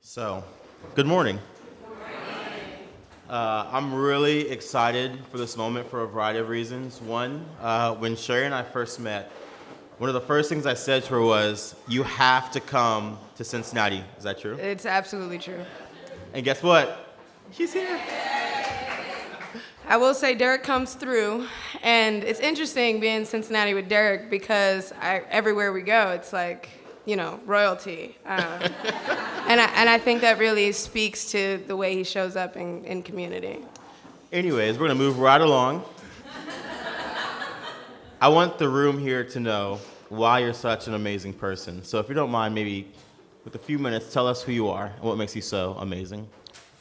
So, good morning. I'm really excited for this moment for a variety of reasons. One, when Shari and I first met, one of the first things I said to her was, you have to come to Cincinnati. Is that true? It's absolutely true. And guess what? She's here. I will say Derrick comes through, and it's interesting being in Cincinnati with Derrick because everywhere we go, it's like, royalty. And I think that really speaks to the way he shows up in community. Anyways, we're going to move right along. I want the room here to know why you're such an amazing person. So if you don't mind, maybe with a few minutes, tell us who you are and what makes you so amazing.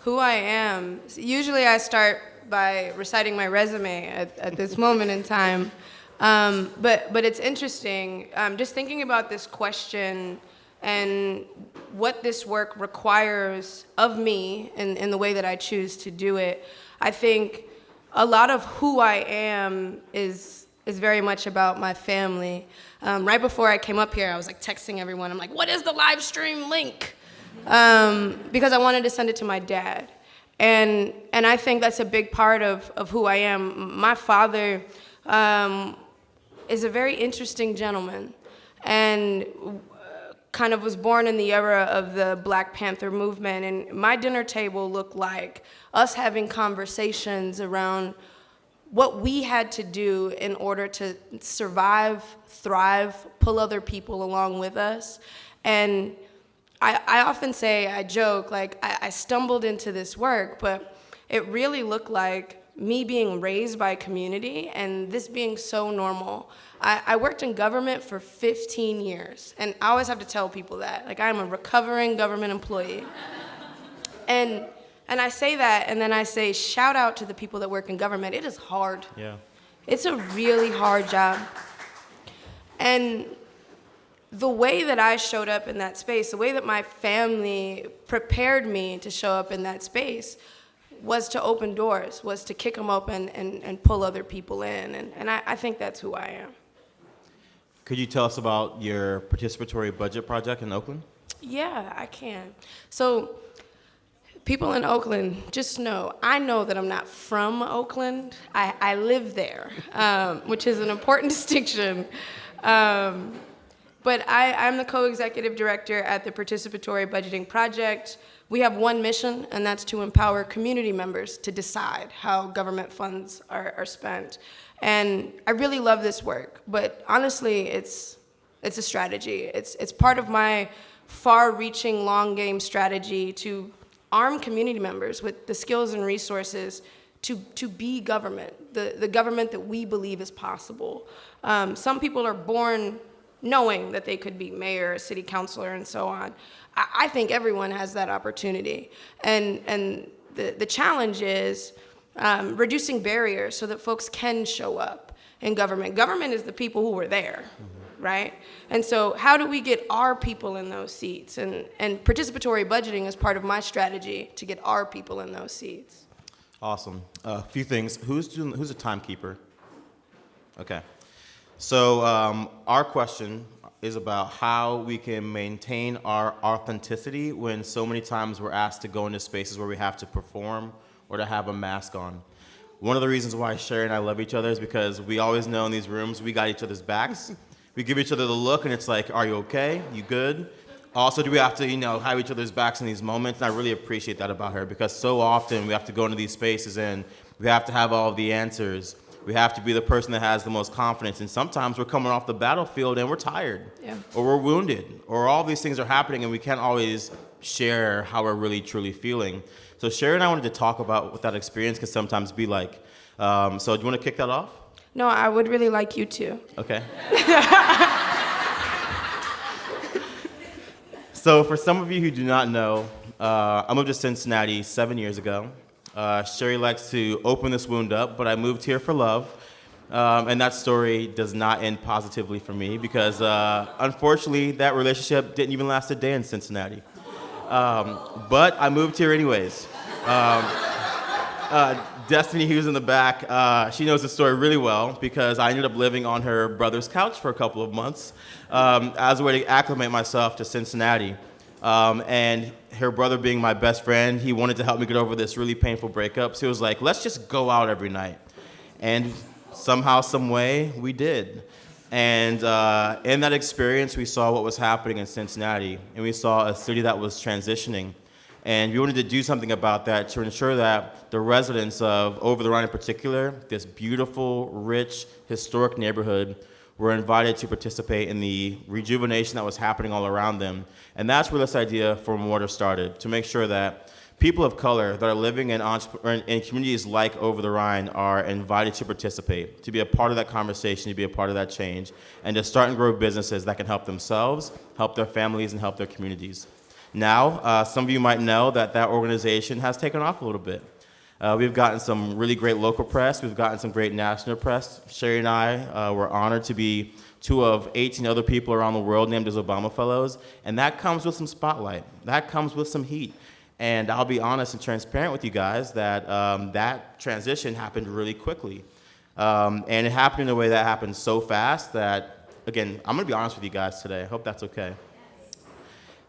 Who I am. Usually I start by reciting my resume at this moment in time. But it's interesting, just thinking about this question and what this work requires of me in the way that I choose to do it. I think a lot of who I am is very much about my family. Right before I came up here, I was like texting everyone. I'm like, what is the live stream link? Because I wanted to send it to my dad. And I think that's a big part of who I am. My father is a very interesting gentleman and kind of was born in the era of the Black Panther movement. And my dinner table looked like us having conversations around what we had to do in order to survive, thrive, pull other people along with us. And I often say, I joke, like I stumbled into this work, but it really looked like me being raised by a community and this being so normal. I worked in government for 15 years, and I always have to tell people that. Like, I'm a recovering government employee. And I say that, and then I say, shout out to the people that work in government. It is hard. Yeah. It's a really hard job. And the way that I showed up in that space, the way that my family prepared me to show up in that space was to open doors, was to kick them open and pull other people in. And I think that's who I am. Could you tell us about your participatory budget project in Oakland? Yeah, I can. So people in Oakland, just know, I know that I'm not from Oakland. I live there, which is an important distinction. But I'm the co-executive director at the Participatory Budgeting Project. We have one mission, and that's to empower community members to decide how government funds are spent. And I really love this work, but honestly, it's a strategy. It's part of my far-reaching long-game strategy to arm community members with the skills and resources to be government, the government that we believe is possible. Some people are born knowing that they could be mayor, city councilor, and so on. I think everyone has that opportunity. And the challenge is reducing barriers so that folks can show up in government. Government is the people who were there, right? And so how do we get our people in those seats? And participatory budgeting is part of my strategy to get our people in those seats. Awesome. A few things. Who's a timekeeper? Okay. So our question is about how we can maintain our authenticity when so many times we're asked to go into spaces where we have to perform or to have a mask on. One of the reasons why Shari and I love each other is because we always know in these rooms we got each other's backs. We give each other the look and it's like, are you okay? You good? Also, do we have to, have each other's backs in these moments? And I really appreciate that about her because so often we have to go into these spaces and we have to have all of the answers. We have to be the person that has the most confidence. And sometimes we're coming off the battlefield and we're tired. Yeah. Or we're wounded. Or all these things are happening and we can't always share how we're really, truly feeling. So Shari and I wanted to talk about what that experience can sometimes be like. So do you want to kick that off? No, I would really like you to. Okay. So for some of you who do not know, I moved to Cincinnati 7 years ago. Shari likes to open this wound up, but I moved here for love. And that story does not end positively for me because, unfortunately, that relationship didn't even last a day in Cincinnati. But I moved here anyways. Destiny, who's in the back, she knows the story really well because I ended up living on her brother's couch for a couple of months as a way to acclimate myself to Cincinnati. And her brother being my best friend, he wanted to help me get over this really painful breakup. So he was like, let's just go out every night. And somehow, some way, we did. And in that experience, we saw what was happening in Cincinnati, and we saw a city that was transitioning. And we wanted to do something about that to ensure that the residents of Over the Rhine in particular, this beautiful, rich, historic neighborhood, were invited to participate in the rejuvenation that was happening all around them. And that's where this idea for Mortar started, to make sure that people of color that are living in communities like Over the Rhine are invited to participate, to be a part of that conversation, to be a part of that change, and to start and grow businesses that can help themselves, help their families, and help their communities. Now, some of you might know that that organization has taken off a little bit. We've gotten some really great local press. We've gotten some great national press. Shari and I were honored to be 2 of 18 other people around the world named as Obama Fellows, and that comes with some spotlight. That comes with some heat. And I'll be honest and transparent with you guys that that transition happened really quickly. And it happened in a way that happened so fast that, again, I'm gonna be honest with you guys today. I hope that's okay.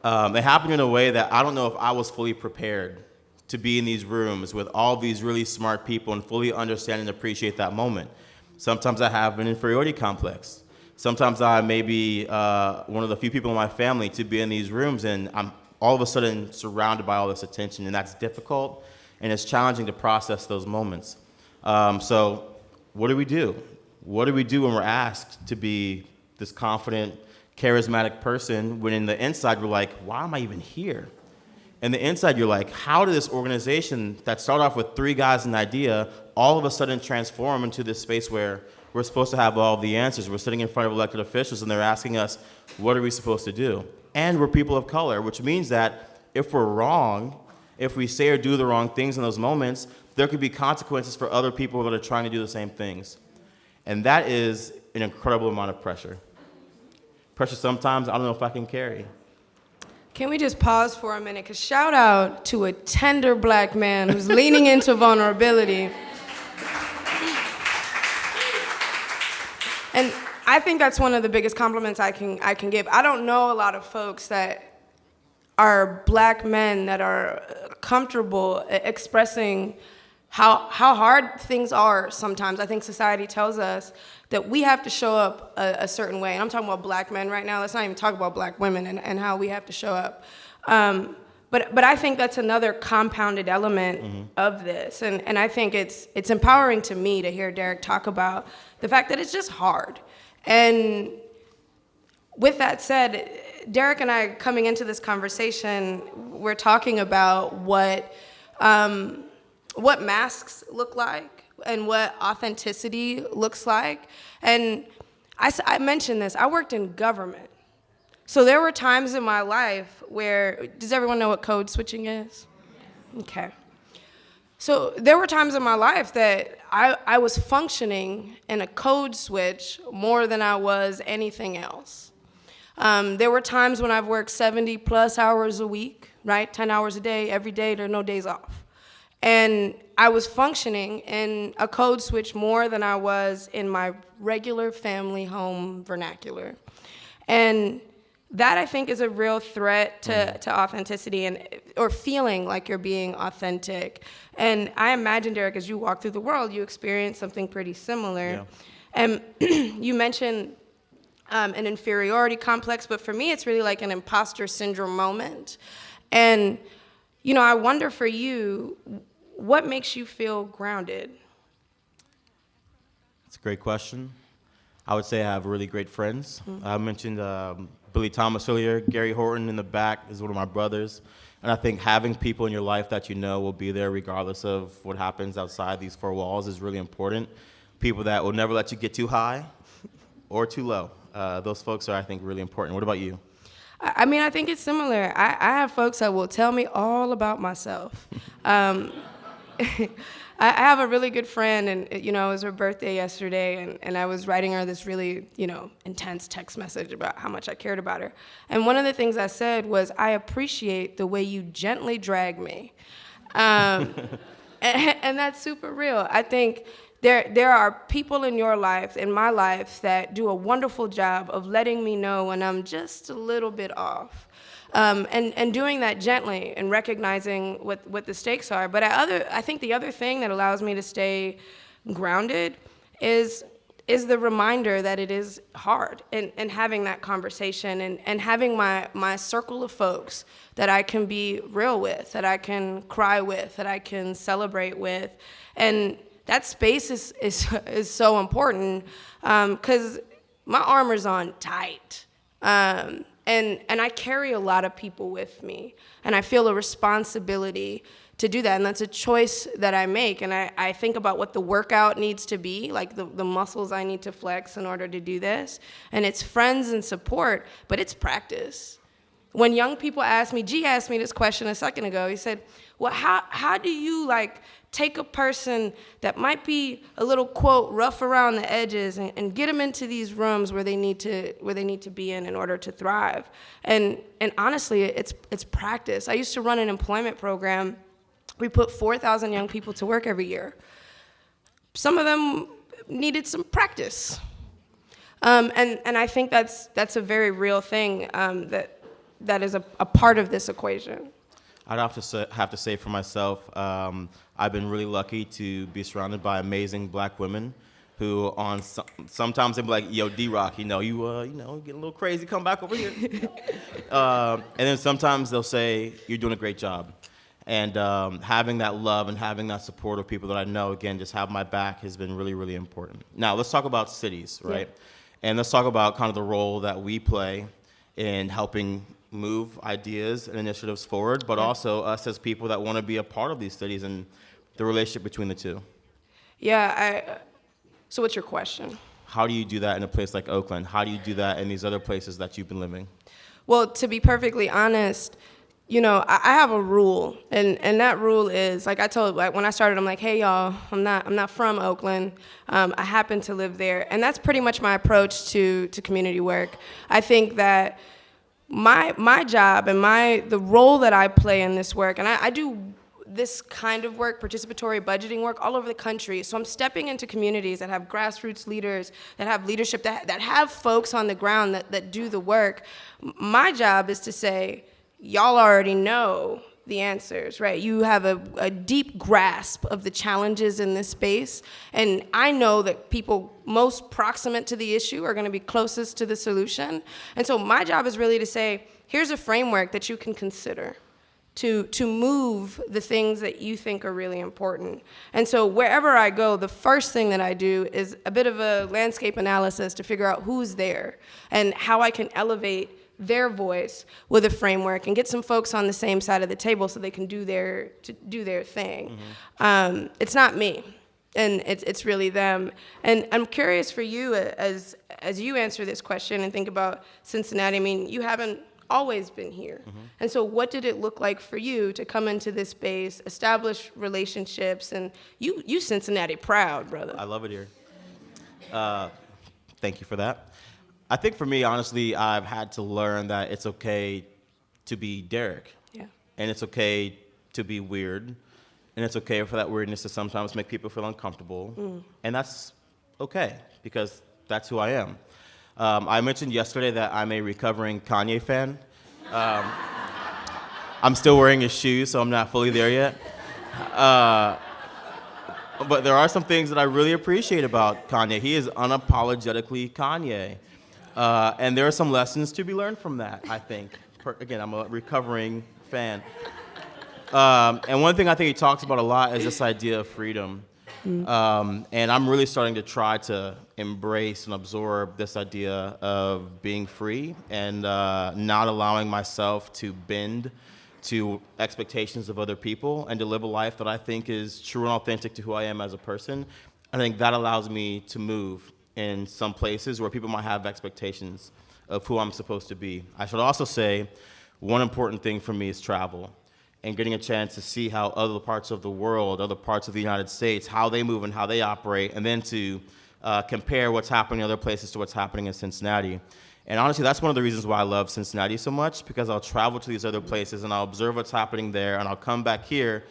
It happened in a way that I don't know if I was fully prepared to be in these rooms with all these really smart people and fully understand and appreciate that moment. Sometimes I have an inferiority complex. Sometimes I may be one of the few people in my family to be in these rooms, and I'm all of a sudden surrounded by all this attention, and that's difficult, and it's challenging to process those moments. So what do we do? What do we do when we're asked to be this confident, charismatic person when in the inside we're like, why am I even here? And the inside you're like, how did this organization that started off with 3 guys and an idea all of a sudden transform into this space where we're supposed to have all the answers? We're sitting in front of elected officials and they're asking us, what are we supposed to do? And we're people of color, which means that if we're wrong, if we say or do the wrong things in those moments, there could be consequences for other people that are trying to do the same things. And that is an incredible amount of pressure. Pressure sometimes I don't know if I can carry. Can we just pause for a minute? Because shout out to a tender black man who's leaning into vulnerability. And I think that's one of the biggest compliments I can give. I don't know a lot of folks that are black men that are comfortable expressing how hard things are sometimes. I think society tells us that we have to show up a certain way. And I'm talking about black men right now. Let's not even talk about black women and how we have to show up. But I think that's another compounded element of this. And I think it's empowering to me to hear Derrick talk about the fact that it's just hard. And with that said, Derrick and I, coming into this conversation, we're talking about what masks look like and what authenticity looks like. And I mentioned this, I worked in government. So there were times in my life where, does everyone know what code switching is? Okay. So there were times in my life that I was functioning in a code switch more than I was anything else. There were times when I've worked 70 plus hours a week, right? 10 hours a day, every day, there are no days off. And I was functioning in a code switch more than I was in my regular family home vernacular. And that, I think, is a real threat to authenticity or feeling like you're being authentic. And I imagine, Derrick, as you walk through the world, you experience something pretty similar. Yeah. And you mentioned an inferiority complex, but for me, it's really like an imposter syndrome moment. And, you know, I wonder for you, what makes you feel grounded? That's a great question. I would say I have really great friends. I mentioned Billy Thomas earlier. Gary Horton in the back is one of my brothers. And I think having people in your life that you know will be there regardless of what happens outside these 4 walls is really important. People that will never let you get too high or too low. Those folks are, I think, really important. What about you? I mean, I think it's similar. I have folks that will tell me all about myself. I have a really good friend, and, you know, it was her birthday yesterday, and I was writing her this really, you know, intense text message about how much I cared about her. And one of the things I said was, I appreciate the way you gently drag me. And that's super real. I think there are people in your life, in my life, that do a wonderful job of letting me know when I'm just a little bit off. and doing that gently and recognizing what the stakes are. But I think the other thing that allows me to stay grounded is the reminder that it is hard, and having that conversation, and having my circle of folks that I can be real with, that I can cry with, that I can celebrate with. And that space is so important, because my armor's on tight. And I carry a lot of people with me, and I feel a responsibility to do that, and that's a choice that I make. And I think about what the workout needs to be, like the muscles I need to flex in order to do this, and it's friends and support, but it's practice. When young people ask me, G asked me this question a second ago, he said, well, how do you take a person that might be a little, quote, rough around the edges, and get them into these rooms where they need to be in order to thrive? And honestly, it's practice. I used to run an employment program. We put 4,000 young people to work every year. Some of them needed some practice. And I think that's a very real thing, that is a part of this equation. I'd have to say for myself, I've been really lucky to be surrounded by amazing black women who sometimes they'll be like, yo, D-Rock, you getting a little crazy, come back over here. And then sometimes they'll say, you're doing a great job. And having that love and having that support of people that I know, again, just have my back has been really, really important. Now, let's talk about cities, right? Yeah. And let's talk about kind of the role that we play in helping move ideas and initiatives forward, but also us as people that want to be a part of these cities and the relationship between the two. Yeah, so what's your question? How do you do that in a place like Oakland? How do you do that in these other places that you've been living? Well, to be perfectly honest, I have a rule, and that rule is, like I told, when I started, I'm like, hey y'all, I'm not from Oakland. I happen to live there, and that's pretty much my approach to community work. I think that my job and the role that I play in this work, and I do this kind of work, participatory budgeting work, all over the country. So I'm stepping into communities that have grassroots leaders, that have leadership, that have folks on the ground that do the work. My job is to say, y'all already know the answers, right? You have a deep grasp of the challenges in this space, and I know that people most proximate to the issue are going to be closest to the solution. And so my job is really to say, here's a framework that you can consider to move the things that you think are really important. And so wherever I go, the first thing that I do is a bit of a landscape analysis to figure out who's there and how I can elevate their voice with a framework and get some folks on the same side of the table so they can do their thing. Mm-hmm. It's not me, and it's really them. And I'm curious for you, as you answer this question and think about Cincinnati. I mean, you haven't always been here. Mm-hmm. And so what did it look like for you to come into this space, establish relationships, and you Cincinnati proud, brother? I love it here. Thank you for that. I think for me, honestly, I've had to learn that it's okay to be Derrick. Yeah. And it's okay to be weird. And it's okay for that weirdness to sometimes make people feel uncomfortable. Mm. And that's okay, because that's who I am. I mentioned yesterday that I'm a recovering Kanye fan. I'm still wearing his shoes, so I'm not fully there yet. But there are some things that I really appreciate about Kanye. He is unapologetically Kanye. And there are some lessons to be learned from that, I think. Again, I'm a recovering fan. And one thing I think he talks about a lot is this idea of freedom. Mm. And I'm really starting to try to embrace and absorb this idea of being free and not allowing myself to bend to expectations of other people and to live a life that I think is true and authentic to who I am as a person. I think that allows me to move in some places where people might have expectations of who I'm supposed to be. I should also say one important thing for me is travel and getting a chance to see how other parts of the world, other parts of the United States, how they move and how they operate, and then to compare what's happening in other places to what's happening in Cincinnati. And honestly, that's one of the reasons why I love Cincinnati so much, because I'll travel to these other places and I'll observe what's happening there, and I'll come back here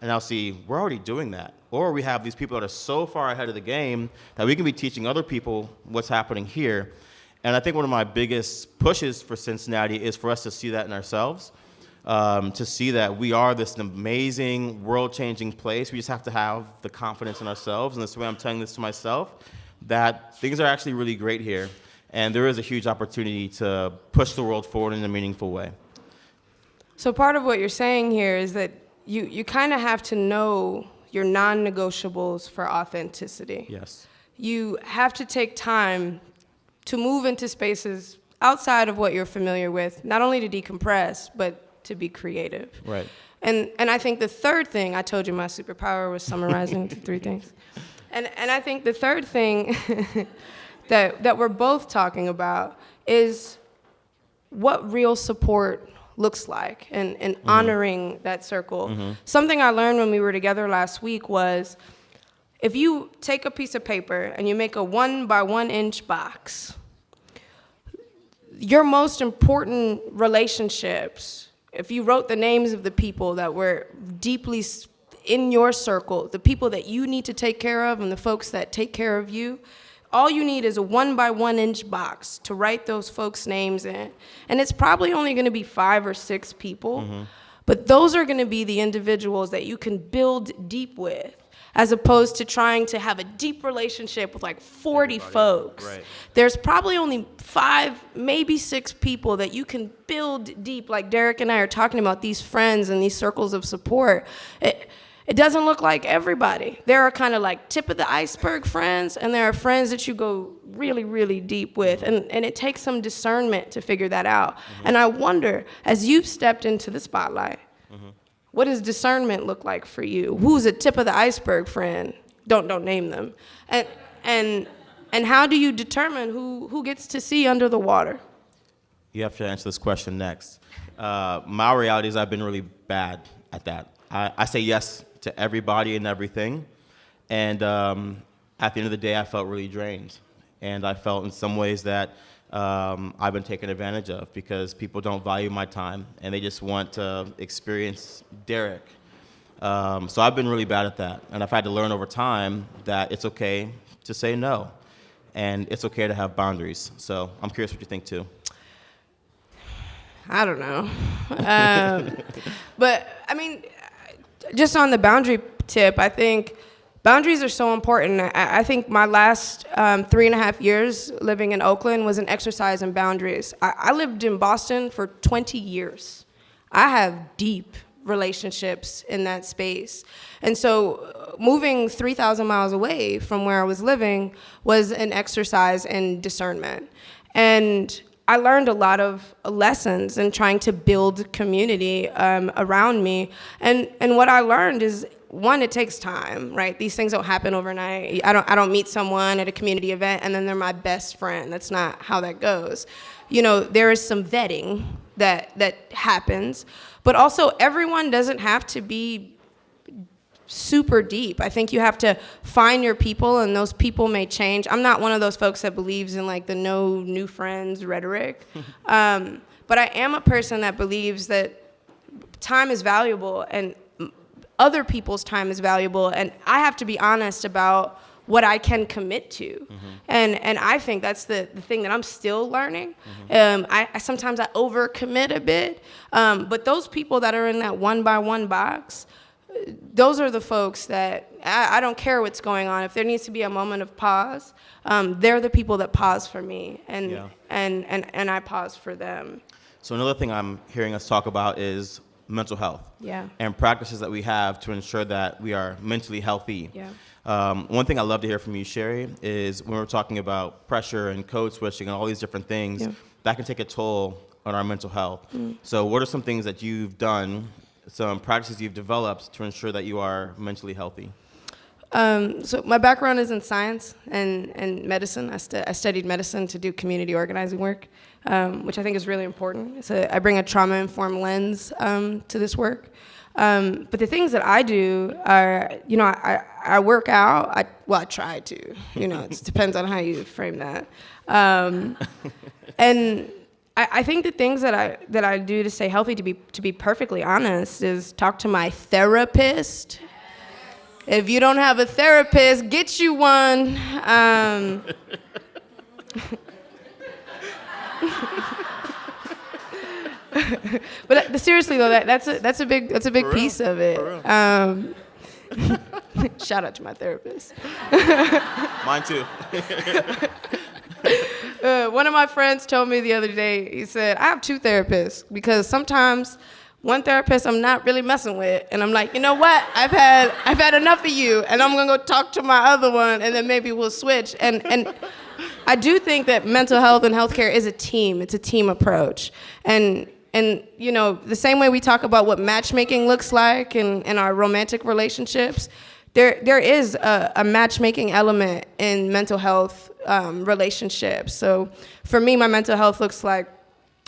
and I'll see, we're already doing that. Or we have these people that are so far ahead of the game that we can be teaching other people what's happening here. And I think one of my biggest pushes for Cincinnati is for us to see that in ourselves, to see that we are this amazing, world-changing place. We just have to have the confidence in ourselves, and that's the way I'm telling this to myself, that things are actually really great here, and there is a huge opportunity to push the world forward in a meaningful way. So part of what you're saying here is that you kind of have to know your non-negotiables for authenticity. Yes. You have to take time to move into spaces outside of what you're familiar with, not only to decompress, but to be creative. Right. And I think the third thing, I told you my superpower was summarizing to 3 things. And I think the third thing that we're both talking about is what real support looks like and honoring that circle. Something I learned when we were together last week was if you take a piece of paper and you make a 1 by 1 inch box, your most important relationships, if you wrote the names of the people that were deeply in your circle, the people that you need to take care of and the folks that take care of you, all you need is a 1 by 1 inch box to write those folks' names in. And it's probably only gonna be 5 or 6 people, but those are gonna be the individuals that you can build deep with, as opposed to trying to have a deep relationship with like 40 folks. Right. There's probably only 5, maybe 6 people that you can build deep, like Derrick and I are talking about, these friends and these circles of support. It doesn't look like everybody. There are kind of like tip of the iceberg friends, and there are friends that you go really, really deep with, and it takes some discernment to figure that out. And I wonder, as you've stepped into the spotlight, what does discernment look like for you? Who's a tip of the iceberg friend? Don't name them. And how do you determine who gets to see under the water? You have to answer this question next. My reality is I've been really bad at that. I say yes to everybody and everything, and at the end of the day, I felt really drained. And I felt in some ways that I've been taken advantage of because people don't value my time and they just want to experience Derrick. So I've been really bad at that. And I've had to learn over time that it's okay to say no. And it's okay to have boundaries. So I'm curious what you think too. I don't know. But I mean, just on the boundary tip, I think boundaries are so important. I think my last 3.5 years living in Oakland was an exercise in boundaries. I lived in Boston for 20 years. I have deep relationships in that space. And so moving 3,000 miles away from where I was living was an exercise in discernment. And I learned a lot of lessons in trying to build community around me. And what I learned is, one, it takes time, right? These things don't happen overnight. I don't meet someone at a community event and then they're my best friend. That's not how that goes. You know, there is some vetting that happens, but also everyone doesn't have to be super deep. I think you have to find your people, and those people may change. I'm not one of those folks that believes in like the no new friends rhetoric, but I am a person that believes that time is valuable and other people's time is valuable, and I have to be honest about what I can commit to. And I think that's the thing that I'm still learning. I sometimes I overcommit a bit, but those people that are in that 1 by 1 box, those are the folks that I don't care what's going on. If there needs to be a moment of pause, they're the people that pause for me, and I pause for them. So another thing I'm hearing us talk about is mental health. Yeah. And practices that we have to ensure that we are mentally healthy. Yeah. One thing I'd love to hear from you, Shari, is when we're talking about pressure and code switching and all these different things, that can take a toll on our mental health. So what are some things that you've done, some practices you've developed to ensure that you are mentally healthy? So my background is in science and medicine. I studied medicine to do community organizing work, which I think is really important. So I bring a trauma-informed lens to this work. But the things that I do are, you know, I work out. I try to. You know, it depends on how you frame that. And I think the things that I do to stay healthy, to be perfectly honest, is talk to my therapist. If you don't have a therapist, get you one. But seriously though, that's a big piece of it. Shout out to my therapist. Mine too. One of my friends told me the other day, he said, I have two therapists because sometimes one therapist I'm not really messing with, and I'm like, you know what? I've had enough of you, and I'm gonna go talk to my other one, and then maybe we'll switch. And I do think that mental health and healthcare is a team. It's a team approach. And you know, the same way we talk about what matchmaking looks like in our romantic relationships, there is a matchmaking element in mental health relationships. So for me, my mental health looks like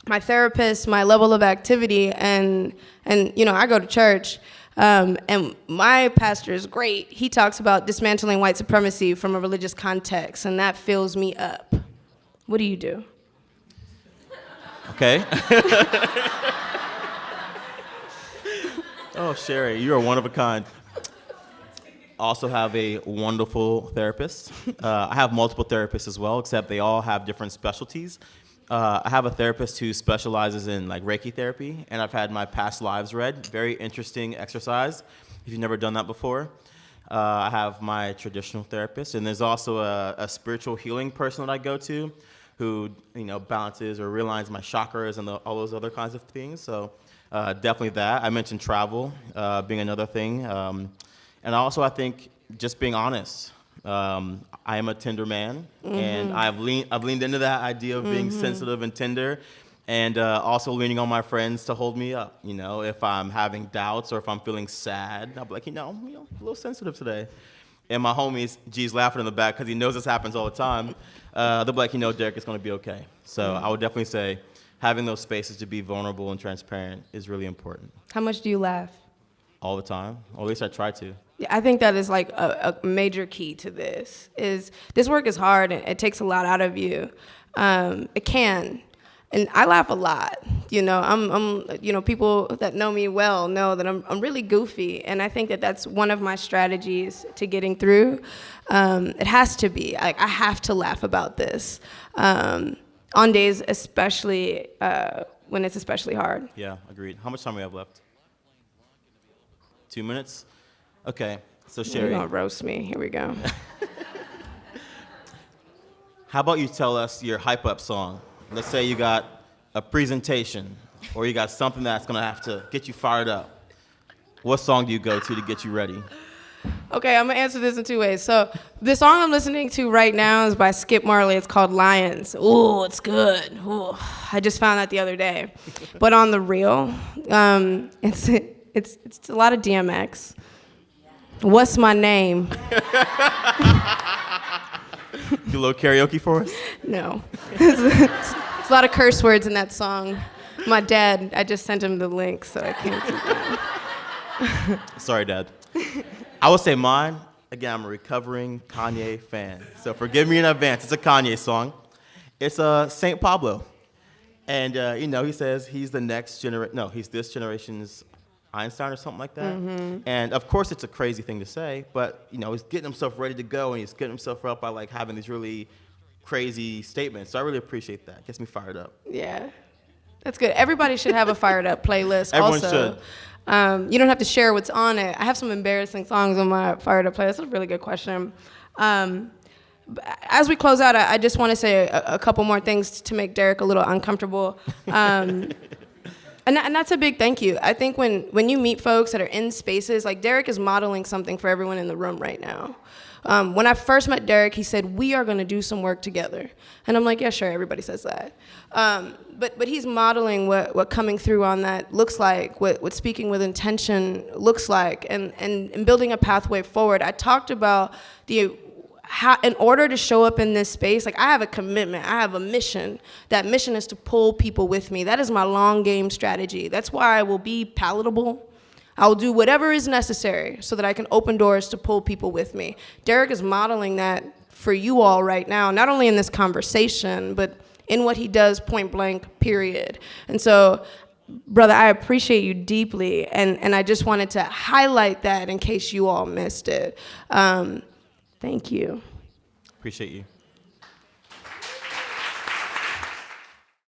my therapist, my level of activity, and you know, I go to church, and my pastor is great. He talks about dismantling white supremacy from a religious context, and that fills me up. What do you do? Okay. Oh, Shari, you are one of a kind. Also have a wonderful therapist. I have multiple therapists as well, except they all have different specialties. I have a therapist who specializes in like Reiki therapy, and I've had my past lives read. Very interesting exercise if you've never done that before. I have my traditional therapist, and there's also a spiritual healing person that I go to who, you know, balances or realigns my chakras and all those other kinds of things. So definitely that. I mentioned travel being another thing. And also I think just being honest. I am a tender man, and I've leaned into that idea of being sensitive and tender, and also leaning on my friends to hold me up. You know, if I'm having doubts or if I'm feeling sad, I'll be like, I'm a little sensitive today. And my homies, G's laughing in the back because he knows this happens all the time. They'll be like, Derrick, it's going to be okay. So I would definitely say having those spaces to be vulnerable and transparent is really important. How much do you laugh? All the time, or at least I try to. Yeah, I think that is like a major key to this. Is this work is hard and it takes a lot out of you. It can, and I laugh a lot. I'm people that know me well know that I'm really goofy, and I think that that's one of my strategies to getting through. It has to be. I have to laugh about this on days, especially when it's especially hard. Yeah, agreed. How much time do we have left? 2 minutes? Okay, so Shari. You're gonna roast me. Here we go. How about you tell us your hype up song? Let's say you got a presentation or you got something that's gonna have to get you fired up. What song do you go to get you ready? Okay, I'm gonna answer this in two ways. So the song I'm listening to right now is by Skip Marley. It's called Lions. Ooh, it's good. Ooh, I just found that the other day. But on the real, it's a lot of DMX. What's my name? Do a little karaoke for us? No. It's a lot of curse words in that song. My dad, I just sent him the link, so I can't keep that. Sorry, Dad. I will say mine. Again, I'm a recovering Kanye fan, so forgive me in advance. It's a Kanye song. It's St. Pablo. And, he says he's the next generation. No, he's this generation's Einstein or something like that. And of course it's a crazy thing to say, but he's getting himself ready to go, and he's getting himself up by like having these really crazy statements. So I really appreciate that. It gets me fired up. Yeah, that's good. Everybody should have a fired up playlist. Everyone also should. You don't have to share what's on it. I have some embarrassing songs on my fired up playlist. That's a really good question. As we close out, I just want to say a couple more things to make Derrick a little uncomfortable. And that's a big thank you. I think when you meet folks that are in spaces, like Derrick is modeling something for everyone in the room right now. When I first met Derrick, he said, we are going to do some work together. And I'm like, yeah, sure, everybody says that. But he's modeling what coming through on that looks like, what speaking with intention looks like, and building a pathway forward. I talked about how, in order to show up in this space, like I have a commitment, I have a mission. That mission is to pull people with me. That is my long game strategy. That's why I will be palatable. I will do whatever is necessary so that I can open doors to pull people with me. Derrick is modeling that for you all right now, not only in this conversation, but in what he does point blank, period. And so, brother, I appreciate you deeply, and I just wanted to highlight that in case you all missed it. Thank you. Appreciate you.